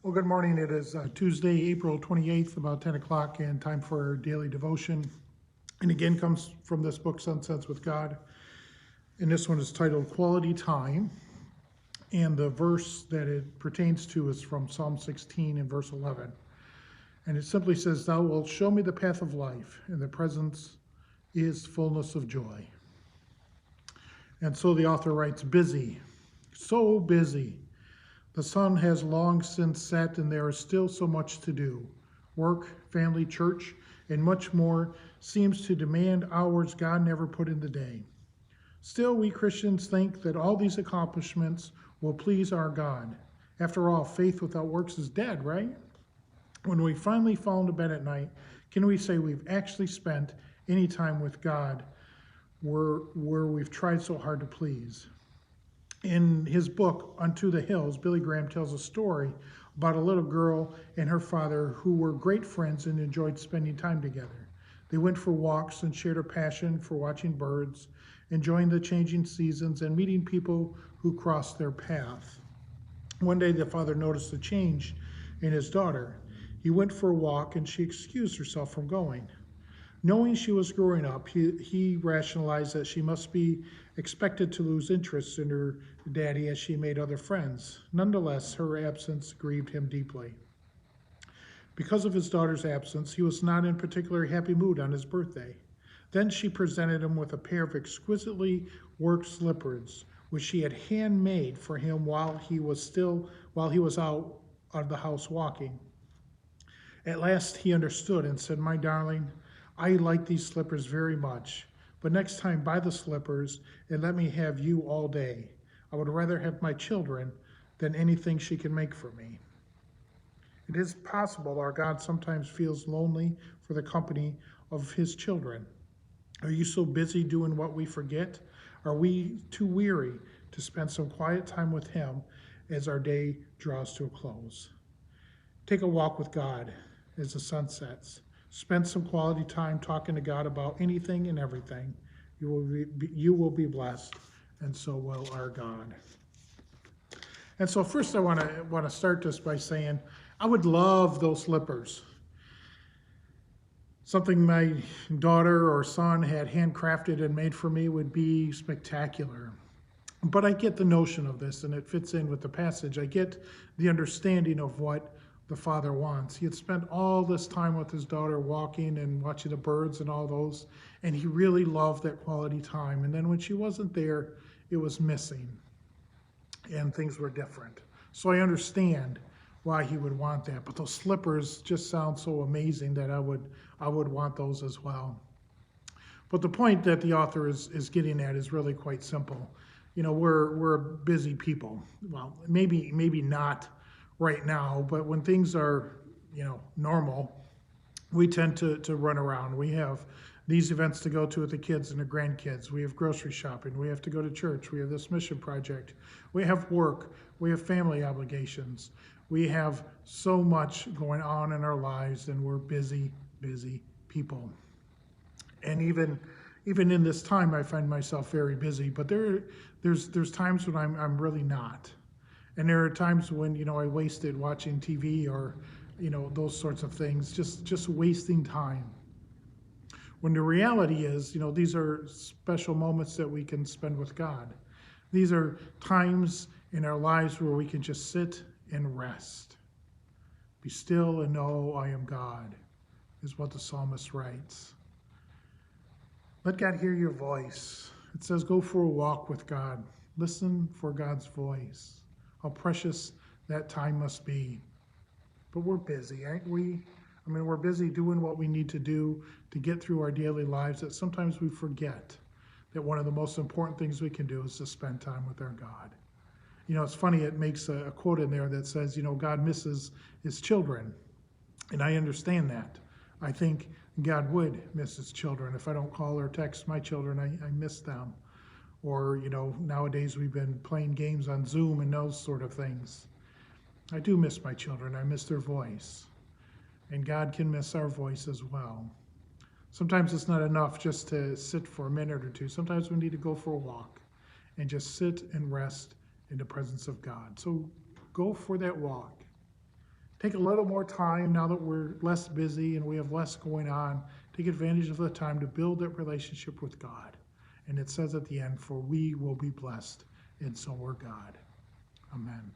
Well, good morning. It is Tuesday, April 28th, about 10 o'clock, and time for our daily devotion. And again, comes from this book, Sunsets with God. And this one is titled Quality Time. And the verse that it pertains to is from Psalm 16 and verse 11. And it simply says, "Thou wilt show me the path of life, and the presence is fullness of joy." And so the author writes, busy, so busy. The sun has long since set, and there is still so much to do. Work, family, church, and much more seems to demand hours God never put in the day. Still, we Christians think that all these accomplishments will please our God. After all, faith without works is dead, right? When we finally fall into bed at night, can we say we've actually spent any time with God where we've tried so hard to please? In his book, Unto the Hills, Billy Graham tells a story about a little girl and her father who were great friends and enjoyed spending time together. They went for walks and shared a passion for watching birds, enjoying the changing seasons, and meeting people who crossed their path. One day, the father noticed a change in his daughter. He went for a walk, and she excused herself from going. Knowing she was growing up, he rationalized that she must be expected to lose interest in her daddy as she made other friends. Nonetheless, her absence grieved him deeply. Because of his daughter's absence, he was not in particularly happy mood on his birthday. Then she presented him with a pair of exquisitely worked slippers, which she had handmade for him while he was out of the house walking. At last he understood and said, "My darling, I like these slippers very much, but next time buy the slippers and let me have you all day. I would rather have my children than anything she can make for me." It is possible our God sometimes feels lonely for the company of his children. Are you so busy doing what we forget? Are we too weary to spend some quiet time with him as our day draws to a close? Take a walk with God as the sun sets. Spend some quality time talking to God about anything and everything. You will be blessed, and so will our God. And so first I want to start this by saying I would love those slippers. Something my daughter or son had handcrafted and made for me would be spectacular. But I get the notion of this, and it fits in with the passage. I get the understanding of what the father wants. He had spent all this time with his daughter walking and watching the birds and all those, and he really loved that quality time. And then when she wasn't there, it was missing, and things were different. So I understand why he would want that. But those slippers just sound so amazing that I would want those as well. But the point that the author is getting at is really quite simple. You know, we're busy people. Well, maybe not right now, but when things are, normal, we tend to run around. We have these events to go to with the kids and the grandkids. We have grocery shopping. We have to go to church. We have this mission project. We have work. We have family obligations. We have so much going on in our lives, and we're busy people. And even in this time, I find myself very busy. But there's times when I'm really not. And there are times when, I wasted watching TV or, those sorts of things, just wasting time. When the reality is, these are special moments that we can spend with God. These are times in our lives where we can just sit and rest. Be still and know I am God, is what the psalmist writes. Let God hear your voice. It says, go for a walk with God. Listen for God's voice. How precious that time must be. But we're busy, aren't we? We're busy doing what we need to do to get through our daily lives that sometimes we forget that one of the most important things we can do is to spend time with our God. It's funny, it makes a quote in there that says, God misses his children. And I understand that. I think God would miss his children. If I don't call or text my children, I miss them. Or, nowadays we've been playing games on Zoom and those sort of things. I do miss my children. I miss their voice. And God can miss our voice as well. Sometimes it's not enough just to sit for a minute or two. Sometimes we need to go for a walk and just sit and rest in the presence of God. So go for that walk. take a little more time now that we're less busy and we have less going on. Take advantage of the time to build that relationship with God. And it says at the end, for we will be blessed, and so will God. Amen.